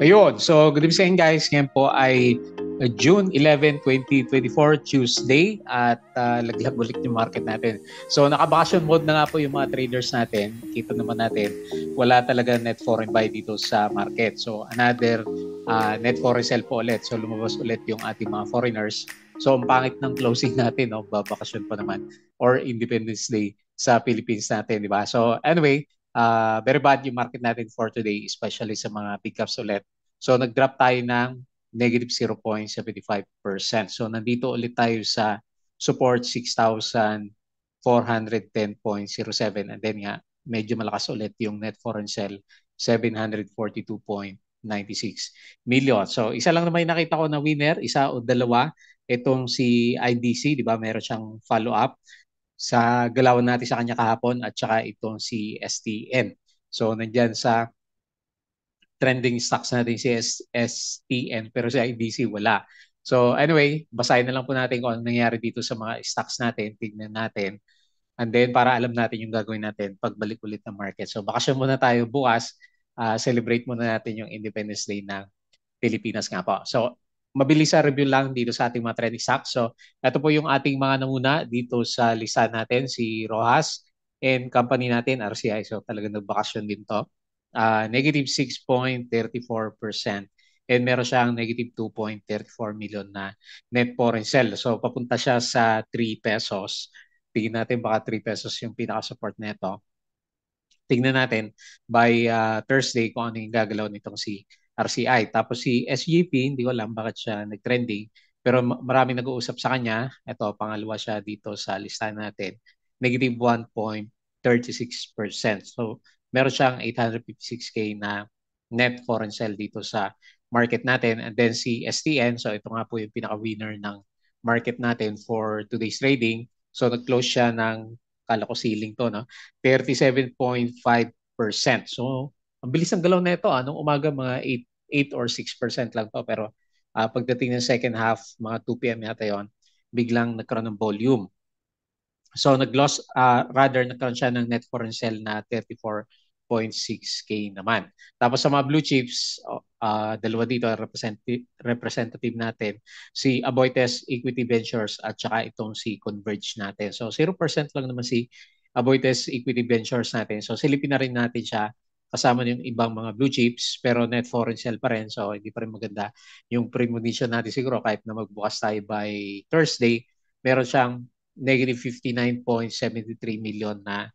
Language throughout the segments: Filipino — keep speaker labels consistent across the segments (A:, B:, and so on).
A: Ayun. So, good evening sa inyo guys. Ngayon po ay June 11, 2024, Tuesday at laglag ulit yung market natin. So, naka-vacation mode na nga po yung mga traders natin. Kita naman natin, wala talaga net foreign buy dito sa market. So, another net foreign sell po ulit. So, lumabas ulit yung ating mga foreigners. So, ang pangit ng closing natin, no? Babakasyon pa naman or Independence Day sa Philippines natin, di ba? So, anyway, very bad yung market natin for today, especially sa mga big caps ulit. So nag-drop tayo ng negative 0.75%. So nandito ulit tayo sa support 6,410.07 and then nga medyo malakas ulit yung net foreign sell 742.96 million. So isa lang naman yung nakita ko na winner, isa o dalawa. Itong si IDC, di ba? Meron siyang follow-up sa galawan natin sa kanya kahapon at saka itong si STN. So nandyan sa trending stocks natin si STN pero si IDC wala. So anyway, basahin na lang po natin kung ano nangyari dito sa mga stocks natin, tignan natin. And then para alam natin yung gagawin natin pagbalik ulit ng market. So bakasyon muna tayo bukas, celebrate muna natin yung Independence Day ng Pilipinas nga po. So mabilis sa review lang dito sa ating mga trending stocks. So ito po yung ating mga namuna dito sa lista natin, si Rojas and company natin, RCI. So talagang nagbakasyon din to. Negative 6.34% and meron siyang negative 2.34 million na net foreign sell. So papunta siya sa 3 pesos. Tingnan natin baka 3 pesos yung pinaka-support nito. Tingnan natin by Thursday kung ano yung gagalaw nitong si RCI. Tapos si SGP, hindi ko alam bakit siya nag-trending. Pero maraming nag-uusap sa kanya. Ito, pangalawa siya dito sa listahan natin. Negative 1.36%. So, meron siyang 856K na net foreign sell dito sa market natin. And then si STN, so ito nga po yung pinaka-winner ng market natin for today's trading. So, nag-close siya ng, kala ko ceiling to, no? 37.5%. So, ang bilis ng galaw na ito. Anong umaga, mga 8 or 6% lang to. Pero pagdating ng second half, mga 2 p.m. yata yon, biglang nagkaroon ng volume. So, nag-loss, rather nagkaroon siya ng net foreign sell na 34.6K naman. Tapos sa mga blue chips, dalawa dito, representative natin, si Aboitiz Equity Ventures at saka itong si Converge natin. So 0% lang naman si Aboitiz Equity Ventures natin. So silipin na rin natin siya kasama yung ibang mga blue chips pero net foreign sell pa rin. So hindi pa rin maganda yung premonition natin siguro kahit na magbukas tayo by Thursday. Meron siyang negative 59.73 million na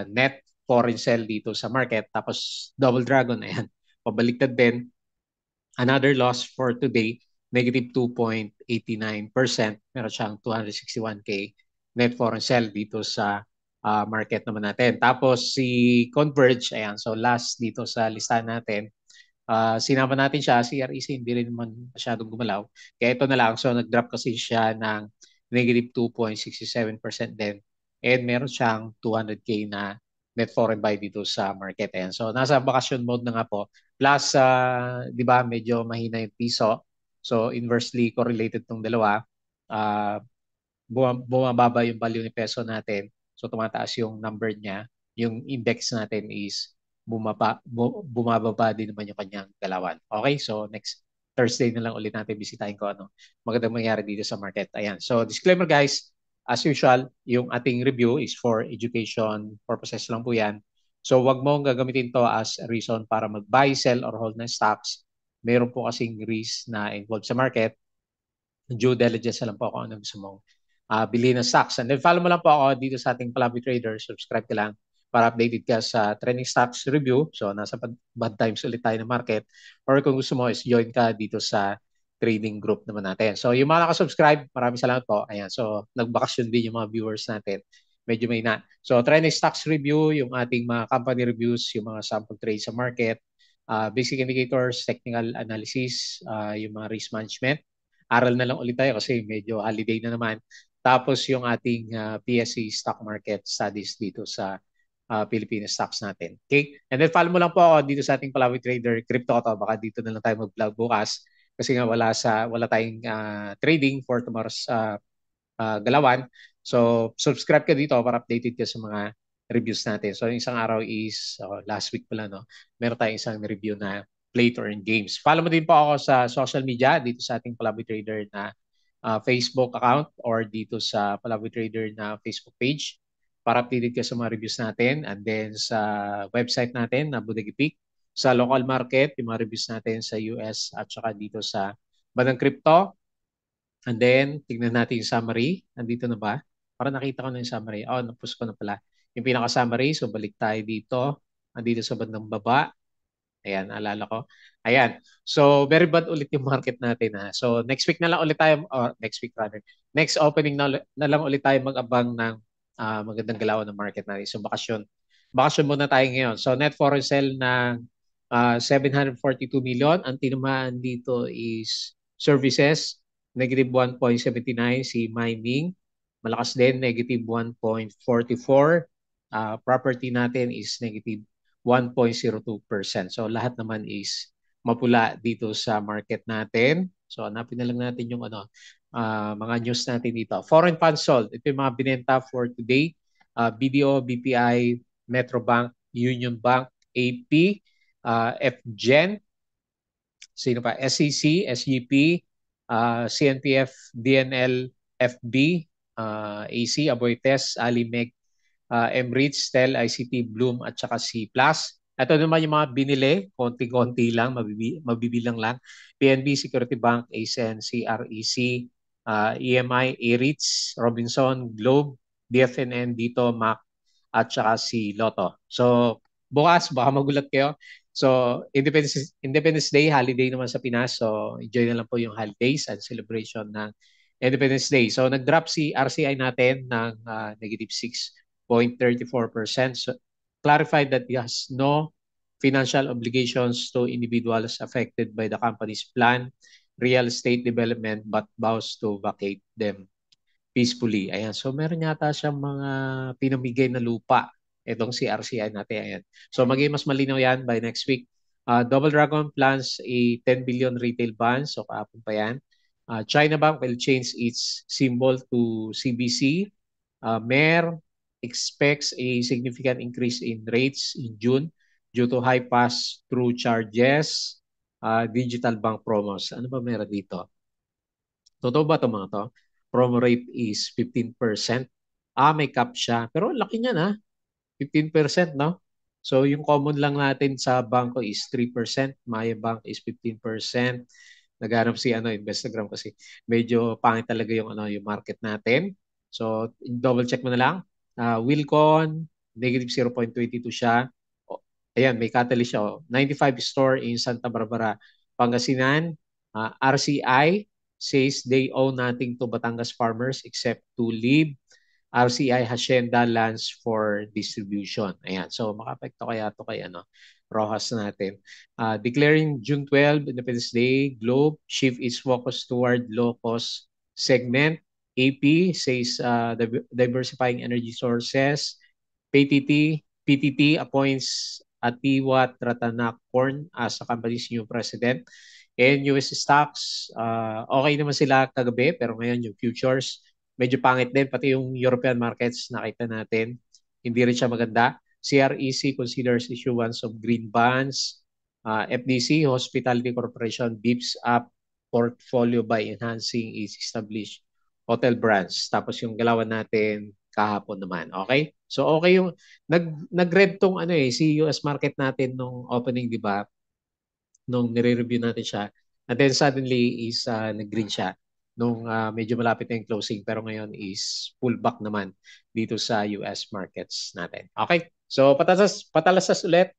A: net foreign sell dito sa market. Tapos Double Dragon, ayan, pabaliktad din. Another loss for today, negative 2.89%. Meron siyang 261K net foreign sell dito sa market naman natin. Tapos si Converge, ayan, so last dito sa listahan natin, sinama natin siya, si REC hindi rin naman masyadong gumalaw. Kaya ito na lang, so nag-drop kasi siya ng negative 2.67% din. And meron siyang 200K na net foreign buy dito sa market. Ayan. So nasa vacation mode na nga po. Plus, di ba, medyo mahina yung piso. So inversely correlated tong dalawa. Uh, bumababa yung value ni peso natin. So tumataas yung number niya. Yung index natin is bumababa din naman yung kanyang galawan. Okay, so next Thursday na lang ulit natin bisitahin ko ano magandang mangyari dito sa market. Ayan. So disclaimer guys, as usual, yung ating review is for education purposes lang po yan. So wag mong gagamitin to as a reason para mag-buy, sell, or hold ng stocks. Meron po kasing risk na involved sa market. Due diligence lang po ako ano gusto mong bilhin ng stocks. And then follow mo lang po ako dito sa ating Palabi Trader. Subscribe ka lang para updated ka sa trending stocks review. So nasa bad times ulit tayo ng market. Or kung gusto mo is join ka dito sa trading group naman natin. So yung mga nakasubscribe, maraming salamat po. Ayan, so nagbakasyon din yung mga viewers natin. Medyo may na. So trending stocks review, yung ating mga company reviews, yung mga sample trades sa market, basic indicators, technical analysis, yung mga risk management. Aral na lang ulit tayo kasi medyo holiday na naman. Tapos yung ating PSE stock market studies dito sa Philippine stocks natin. Okay? And then follow mo lang po ako dito sa ating Palawi Trader Crypto to. Baka dito na lang tayo mag-vlog bukas kasi nga wala tayong trading for tomorrow's galawan. So subscribe ka dito para updated ka sa mga reviews natin. So yung isang araw is last week pala no. Meron tayong isang review na play to earn games. Follow mo din po ako sa social media dito sa ating Palaboy Trader na Facebook account or dito sa Palaboy Trader na Facebook page para updated ka sa mga reviews natin. And then sa website natin na Bodega Peak, sa local market, yung mga reviews natin sa US at saka dito sa Badang Crypto. And then, tignan natin yung summary. Nandito na ba? Para nakita ko na yung summary. Oh, napus ko na pala. Yung pinaka-summary. So, balik tayo dito. Nandito sa bandang baba. Ayan, alala ko. Ayan. So, very bad ulit yung market natin. Ha? So, next week na lang ulit tayo, or next week rather, next opening na lang ulit tayo mag-abang ng magandang galawan ng market natin. So, bakasyon. Bakasyon muna tayo ngayon. So, net foreign sale ng 742 million. Ang tinamaan dito is services, negative 1.79. Si mining, malakas din, negative 1.44. Property natin is negative 1.02%. So lahat naman is mapula dito sa market natin. So hanapin na lang natin yung mga news natin dito. Foreign funds sold. Ito yung mga binenta for today. BDO, BPI, Metrobank, Union Bank, AP, FGen, sino pa? SEC, SGP, CNPF, DNL, FB, AC, Aboites, Alimeg, Emirates, Tel, ICT, Bloom at saka C+. Ito naman yung mga binili, konti-konti lang, mabibilang lang. PNB, Security Bank, ASEN, CREC, EMI, Aritz, Robinson, Globe, DFNN, Dito, MAC, at saka si Lotto. So, bukas, baka magulat kayo. So, Independence Day, holiday naman sa Pinas. So, enjoy na lang po yung holidays and celebration ng Independence Day. So, nag-drop si RCI natin ng negative 6.34%. So, clarified that it has no financial obligations to individuals affected by the company's plan, real estate development, but vows to vacate them peacefully. Ayan. So meron yata siyang mga pinamigay na lupa. Itong si RCI natin. Ayan. So maging mas malinaw yan by next week. Double Dragon plans a 10 billion retail bond. So kahapon pa yan. China Bank will change its symbol to CBC. Mayor expects a significant increase in rates in June due to high pass-through charges, digital bank promos. Ano ba meron dito? Totoo ba ito mga to? Promo rate is 15%. May cap siya. Pero laki niya na. 15%, no? So yung common lang natin sa bangko is 3%. Maya Bank is 15%. Naghanap si Instagram kasi medyo pangit talaga yung market natin. So double check mo na lang. Wilcon, negative 0.22 siya. Ayan, may catalyst siya. 95 store in Santa Barbara, Pangasinan. RCI says they owe nothing to Batangas farmers except to leave RCI Hacienda lands for distribution. Ayan. So makapekto kaya ito kay Rojas natin. Declaring June 12, Independence Day, Globe shift its focus toward low-cost segment. AP says diversifying energy sources. PTT appoints Atiwat Ratanakorn as the company's new president. And US stocks, okay naman sila kagabi, pero ngayon yung futures, medyo pangit din. Pati yung European markets, nakita natin, hindi rin siya maganda. CREC considers issuance of green bonds. FDC, Hospitality Corporation, beefs up portfolio by enhancing its established hotel brands. Tapos yung galawan natin kahapon naman. Okay? So okay yung nag-red tong si US market natin nung opening, di ba? Nung nire-review natin siya. And then suddenly is nag-green siya nung medyo malapit na yung closing, pero ngayon is pullback naman dito sa US markets natin. Okay? So patalasas ulit.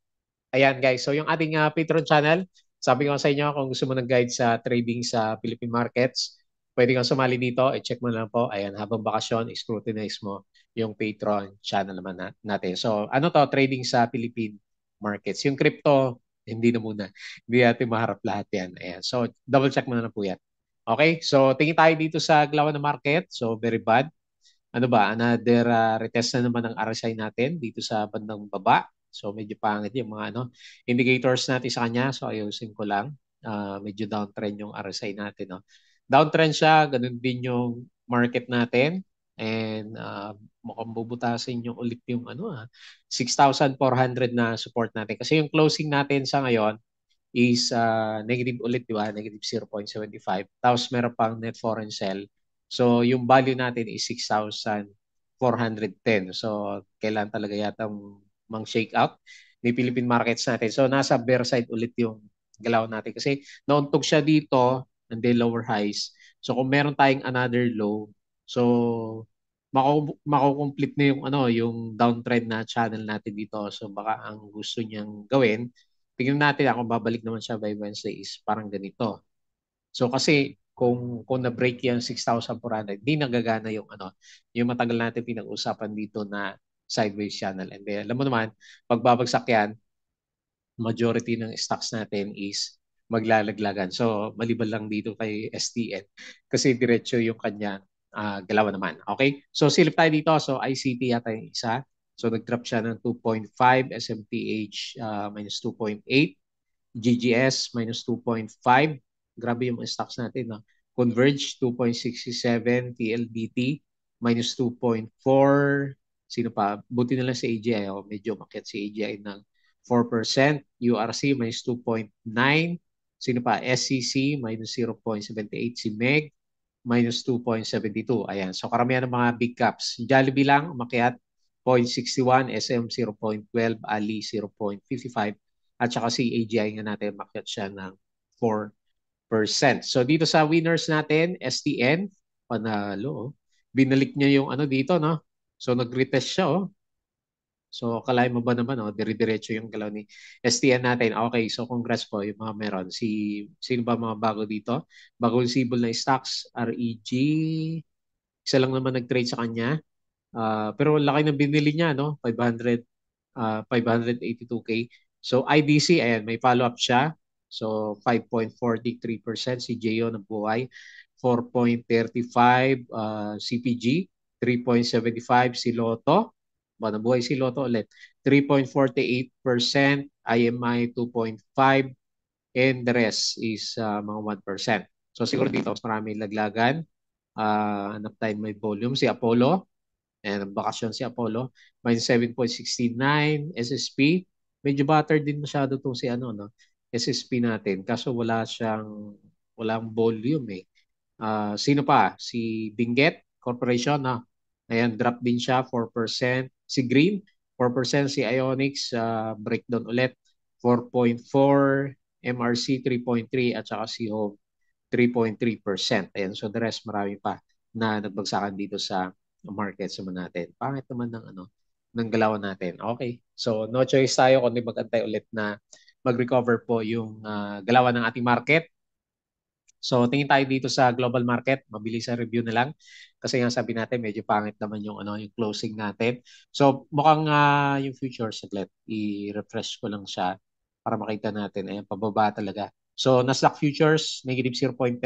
A: Ayan guys, so yung ating Patreon channel, sabi ko sa inyo kung gusto mo ng guide sa trading sa Philippine markets, pwede kang sumali dito, i-check mo lang po. Ayan, habang bakasyon, scrutinize mo yung Patreon channel naman natin. So ano to, trading sa Philippine markets. Yung crypto, hindi na muna. Hindi natin maharap lahat yan. Ayan. So double check mo na po yan. Okay, so tingin tayo dito sa galawan ng market. So very bad. Ano ba, another retest na naman ng RSI natin dito sa bandang baba. So medyo pangit yung mga indicators natin sa kanya. So ayusin ko lang. Medyo downtrend yung RSI natin. No? Downtrend siya, ganun din yung market natin. And mukhang bubutasin yung ulit yung 6,400 na support natin. Kasi yung closing natin sa ngayon is negative ulit, di ba? Negative 0.75. Tapos meron pang net foreign sell. So yung value natin is 6,410. So kailan talaga yata mang-shake out ni Philippine markets natin. So nasa bear side ulit yung galaw natin kasi nauntog siya dito and then lower highs. So kung meron tayong another low, so mako-complete na yung yung downtrend na channel natin dito. So baka ang gusto niyang gawin, tingnan natin kung babalik naman siya by Wednesday is parang ganito. So kasi kung na-break yung 6,400, hindi nagagana yung yung matagal natin pinag-usapan dito na sideways channel. And then, alam mo naman, pag babagsak yan, majority ng stocks natin is maglalaglagan. So, maliban lang dito kay STN kasi diretso yung kanya galawan naman. Okay? So, silip tayo dito. So, ICT yata yung isa. So, nag-drop siya ng 2.5, SMTH minus 2.8, GGS minus 2.5. Grabe yung mga stocks natin. No? Converge 2.67, TLDT minus 2.4. Sino pa? Buti na lang si AGI. Oh. Medyo makiat si AGI ng 4%. URC minus 2.9. Sino pa? SCC minus 0.78. Si MEG minus 2.72. Ayan. So karamihan ng mga big caps. Jollibee lang, umakyat 0.61, SM 0.12, Ali 0.55, at saka si AGI nga natin, umakyat siya ng 4%. So dito sa winners natin, STN, panalo. Oh. Binalik niya yung dito, no? So nag-retest siya, oh. So, kalahin mo ba naman, dire-diretso yung galaw ni STN natin. Okay, so congrats po yung mga meron. Sino ba mga bago dito? Bagong sibol na stocks, REG. Isa lang naman nag-trade sa kanya. Pero laki ng binili niya, no? 582K. So, IDC, ayan, may follow-up siya. So, 5.43%. Si JO nabuhay. 4.35. CPG, 3.75. Si Lotto, nabuhay si Lotto ulit. 3.48%. IMI, 2.5. And the rest is mga 1%. So, siguro dito, mas marami laglagan. Hanap tayo may volume. Si Apollo, and bakasyon si Apollo, minus 7.69. SSP, medyo battered din masyado itong si no? SSP natin. Kaso walang volume eh. Sino pa? Si Benguet Corporation, no? Ayan, drop din siya, 4%. Si Green, 4%. Si Ionix, breakdown ulit, 4.4. MRC, 3.3. At saka si Home, 3.3%. Ayan, so the rest marami pa na nagbagsakan dito sa market naman natin. Pangit naman ng galawan natin. Okay. So no choice tayo kundi magantay ulit na mag-recover po yung galawan ng ating market. So tingin tayo dito sa global market, mabilis ang review na lang kasi nga sabi natin medyo pangit naman yung closing natin. So mukhang yung futures saglit, i-refresh ko lang siya para makita natin ayan pababa talaga. So Nasdaq futures negative 0.37,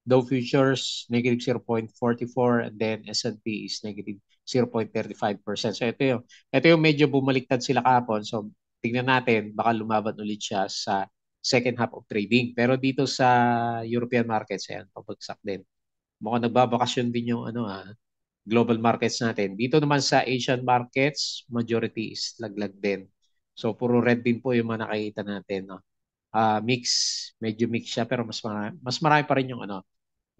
A: Dow futures negative 0.44, and then S&P is negative 0.35%. So ito yung medyo bumaliktad sila kahapon. So tingnan natin baka lumaban ulit siya sa second half of trading. Pero dito sa European markets, ayan, pabagsak din. Mukhang nagbabakasyon din yung global markets natin. Dito naman sa Asian markets, majority is laglag din. So puro red din po yung mga nakikita natin. No? Mix, medyo mix siya pero mas marami pa rin yung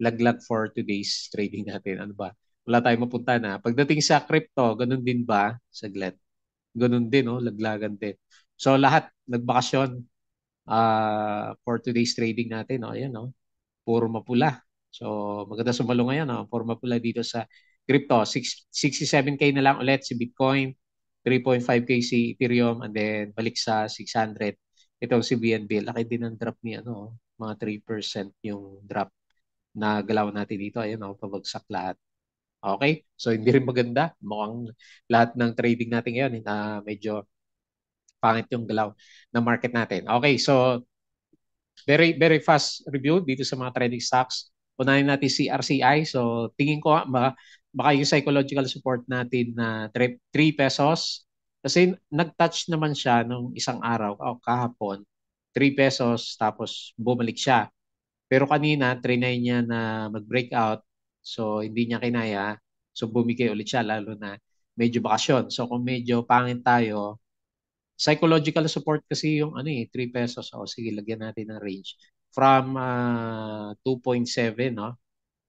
A: laglag for today's trading natin. Ano ba? Wala tayong mapunta na. Pagdating sa crypto, ganun din ba? Saglit. Ganun din, no? Laglagan din. So lahat nagbakasyon for today's trading natin. No? Ayan, no? Puro mapula. So maganda sumalo ngayon. No? Puro mapula dito sa crypto. 67K na lang ulit si Bitcoin. 3.5K si Ethereum. And then balik sa 600. Ito si BNB. Laki din ang drop ni mga 3% yung drop na galaw natin dito. Ayan, no? Pabagsak lahat. Okay? So hindi rin maganda. Mukhang lahat ng trading natin ngayon na medyo pangit yung galaw ng market natin. Okay, so very very fast review dito sa mga trading stocks. Unahin natin si RCI. So tingin ko baka yung psychological support natin na 3 pesos. Kasi nag-touch naman siya nung isang araw o kahapon. 3 pesos tapos bumalik siya. Pero kanina, trinay niya na mag-breakout. So hindi niya kinaya. So bumigay ulit siya lalo na medyo bakasyon. So kung medyo pangit tayo, Psychological support kasi yung ano 3 pesos. O sige, lagyan natin ng range from 2.7, no?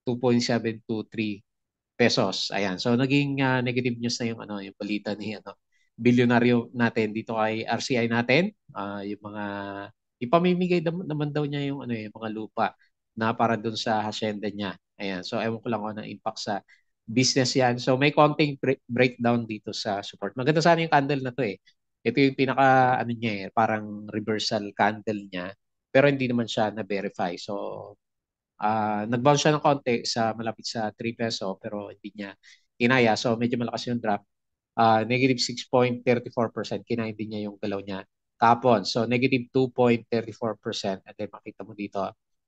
A: 2.7 to 3 pesos. Ayan. So naging negative news na yung ano, yung balita ni ano, bilyonaryo natin dito kay RCI natin. Yung mga ipamimigay naman daw niya yung ano, yung mga lupa na para doon sa hacienda niya. Ayan. So ewan ko lang kung ano impact sa business yan. So may konting breakdown dito sa support. Maganda sana yung candle na to eh. Ito yung pinaka ano niya eh, parang reversal candle niya. Pero hindi naman siya na-verify. So nag-bounce siya ng konti sa malapit sa 3 peso pero hindi niya kinaya. So medyo malakas yung drop. Negative 6.34%. Kinain din niya yung galaw niya kapon. So negative 2.34%. At then makita mo dito,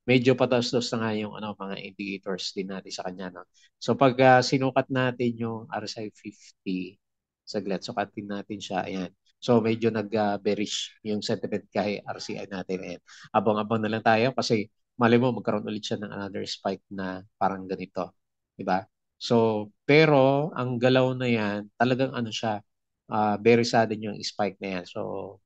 A: medyo patas-dos na nga yung ano, mga indicators din natin sa kanya. No? So pag sinukat natin yung RSI 50, saglit, sukatin natin siya. Ayan. So medyo nag-bearish yung sentiment kay RCI natin. Ayan. Abang-abang na lang tayo kasi mali mo magkaroon ulit siya ng another spike na parang ganito. Diba? So, pero ang galaw na yan, talagang ano siya, very sudden yung spike na yan. So,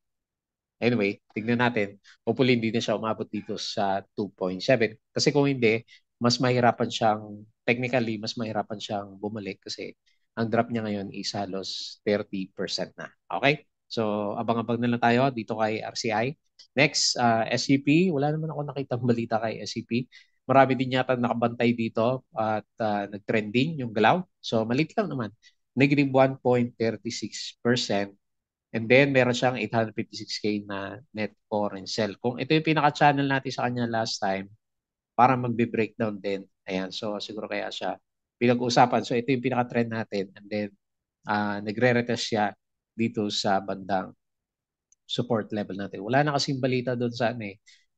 A: anyway, tignan natin. Hopefully, hindi na siya umabot dito sa 2.7. Kasi kung hindi, mas mahirapan siyang, technically, mas mahirapan siyang bumalik kasi ang drop niya ngayon is halos 30% na. Okay? So, abang-abang na lang tayo dito kay RCI. Next, SCP. Wala naman ako nakitang balita kay SCP. Marami din yata nakabantay dito at nag-trending yung galaw. So, malit lang naman. Negative 1.36%. And then, meron siyang 856K na net foreign sell. Kung ito yung pinaka-channel natin sa kanya last time, para magbe-breakdown din. Ayan, so siguro kaya siya pinag-uusapan. So ito yung pinaka-trend natin. And then, nagre-retest siya dito sa bandang support level natin. Wala na kasing balita doon sa ano,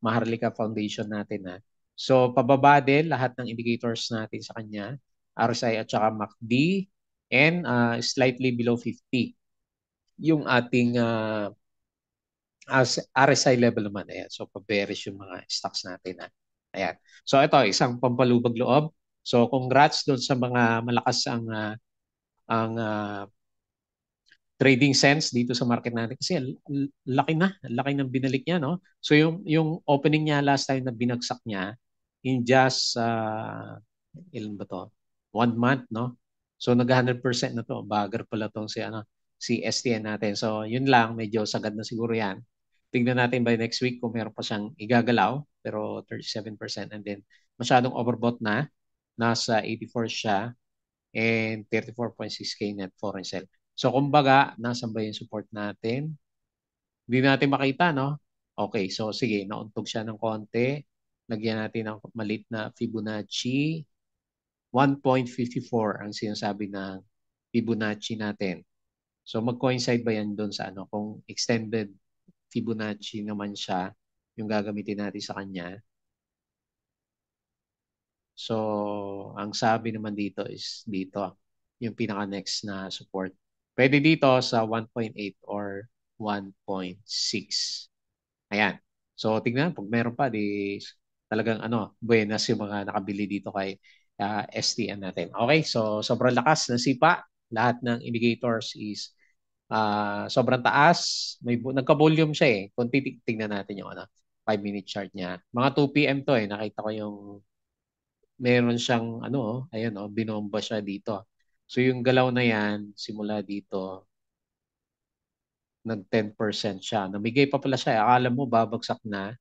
A: Maharlika Foundation natin. Ha. So pababa din lahat ng indicators natin sa kanya, RSI at saka MACD, and slightly below 50 yung ating as RSI level naman. Ayan. So, pa-bearish yung mga stocks natin. Ha? Ayan. So, ito, isang pampalubag loob. So, congrats doon sa mga malakas ang trading sense dito sa market natin. Kasi laki ng binalik niya. No? So, yung opening niya last time na binagsak niya in just, ilan ba to? 1 month, no? So, nag-100% na to. Bagger pala tong si STN natin. So, yun lang. Medyo sagad na siguro yan. Tingnan natin by next week kung meron pa siyang igagalaw, pero 37%. And then, masyadong overbought na. Nasa 84 siya and 34.6K net foreign sell. So, kumbaga, nasan ba yung support natin? Hindi natin makita, no? Okay, so sige, nauntog siya ng konti. Lagyan natin ng malit na Fibonacci. 1.54 ang sinasabi ng Fibonacci natin. So mag-coincide ba yan doon sa ano? Kung extended Fibonacci naman siya, yung gagamitin natin sa kanya. So, ang sabi naman dito is dito, yung pinaka-next na support. Pwede dito sa 1.8 or 1.6. Ayan. So, tingnan, pag meron pa, di talagang ano, buenas yung mga nakabili dito kay STN natin. Okay, so sobrang lakas ng sipa. Lahat ng indicators is sobrang taas. Nagka-volume siya eh. Kung titignan natin yung ano, 5-minute chart niya. Mga 2 p.m. to eh. Nakita ko yung meron siyang ano, ayan oh, binomba siya dito. So yung galaw na yan, simula dito, nag 10% siya. Namigay pa pala siya. Akala mo babagsak na,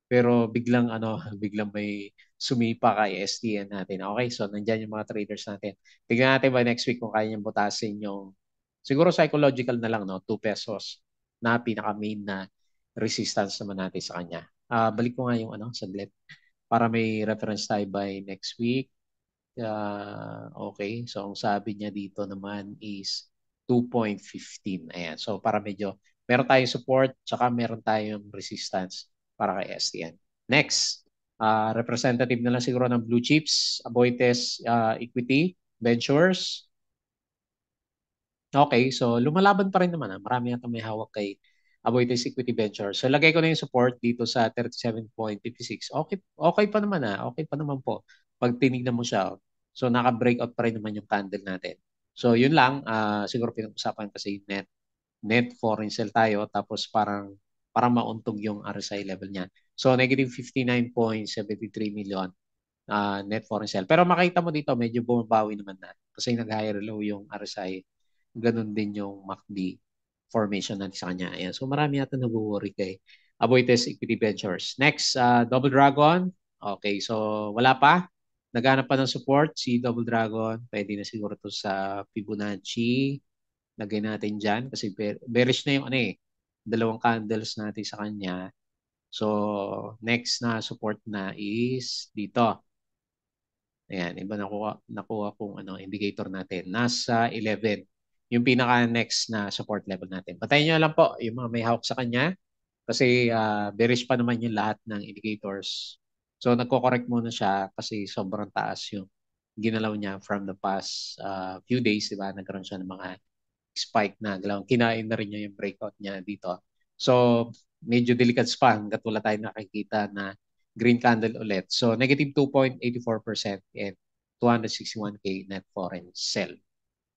A: pero biglang ano, biglang may sumipa kay STN natin. Okay, so nandiyan yung mga traders natin. Tignan natin ba next week kung kaya niyang butasin yung siguro psychological na lang no, 2 pesos na pinaka main na resistance naman natin sa kanya. Balik ko nga yung ano, saglit para may reference tayo by next week. Okay. So, ang sabi niya dito naman is 2.15. Ayan. So, para medyo meron tayong support tsaka meron tayong resistance para kay STN. Next, representative na lang siguro ng blue chips, Aboitiz Equity Ventures. Okay. So, lumalaban pa rin naman. Marami yata may hawak kay Aboitiz Equity Ventures. So, lagay ko na yung support dito sa 37.56. Okay, okay pa naman Okay pa naman po. Pag tinignan mo siya, so naka-breakout pa rin naman yung candle natin. So, yun lang. Siguro pinag-usapan kasi yung net net foreign sell tayo, tapos parang mauntog yung RSI level niya. So negative 59.73 million net foreign sell. Pero makita mo dito, medyo bumabawi naman na. Kasi nag-higher low yung RSI. Ganun din yung MACD formation natin sa kanya. Ayan. So marami yata nag-worry kay Aboitiz Equity Ventures. Next, Double Dragon. Okay, so wala pa. Naghanap pa ng support si Double Dragon. Pwede na siguro to sa Fibonacci. Lagay natin dyan kasi bearish na yung ano eh. Dalawang candles natin sa kanya. So, next na support na is dito. Ayan, iba nakuha kong indicator natin. Nasa 11. Yung pinaka-next na support level natin. Patayin nyo lang po yung mga may hawak sa kanya kasi bearish pa naman yung lahat ng indicators. So, nagko-correct muna siya kasi sobrang taas yung ginalaw niya from the past few days. Diba? Nagkaroon siya ng mga spike na galaw. Kinain na rin niya yung breakout niya dito. So, medyo delicate pa hanggat wala tayong nakikita na green candle ulit. So, negative 2.84% and 261K net foreign sell.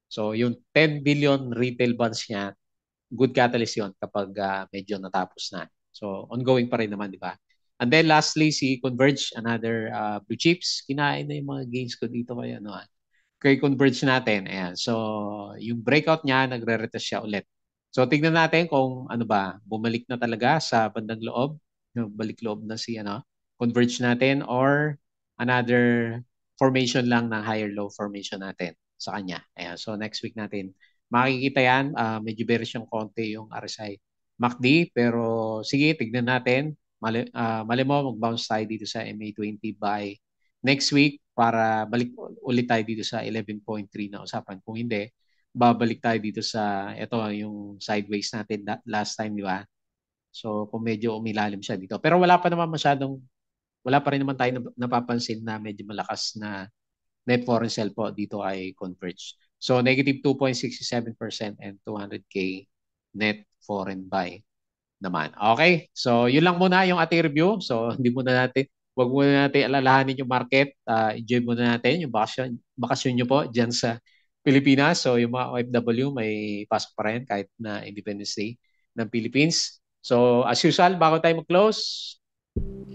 A: So, yung 10 billion retail bonds niya, good catalyst yun kapag medyo natapos na. So, ongoing pa rin naman, di ba? And then lastly, si Converge, another blue chips. Kinain na yung mga gains ko dito kaya kay Converge natin. Ayan. So, yung breakout niya, nagre-retest siya ulit. So, tignan natin kung ano ba, bumalik na talaga sa bandang loob. Balik loob na si Converge natin or another formation lang ng higher low formation natin sa kanya. Ayan. So, next week natin makikita yan. Medyo bearish yung konti yung RSI MACD. Pero sige, tignan natin. Mali mo, mag-bounce tayo dito sa MA20 by next week para balik ulit tayo dito sa 11.3 na usapan. Kung hindi, babalik tayo dito sa ito yung sideways natin last time, di ba? So kung medyo umilalim siya dito. Pero wala pa rin naman tayo napapansin na medyo malakas na net foreign sell po dito ay Converge. So negative 2.67% and 200K net foreign buy naman. Okay, so yun lang muna yung ating review. So wag muna natin alalahanin yung market. Enjoy muna natin yung bakasyon nyo po dyan sa Pilipinas. So yung mga OFW may pasok pa rin kahit na Independence Day ng Philippines. So as usual, bago tayo mag-close,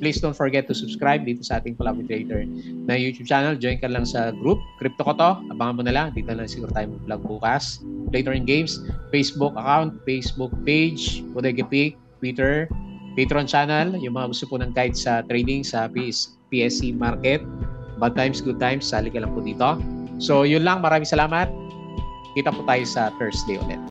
A: please don't forget to subscribe dito sa ating collaborator na YouTube channel. Join ka lang sa group. Crypto ko to. Abangan mo na lang. Dito lang siguro tayo mag-vlog bukas. Later in Games. Facebook account, Facebook page, Bodega Peak, Twitter, Patreon channel. Yung mga gusto po ng guide sa trading sa PSC market. Bad times, good times. Sali ka lang po dito. So yun lang. Maraming salamat. Kita po tayo sa Thursday ulit.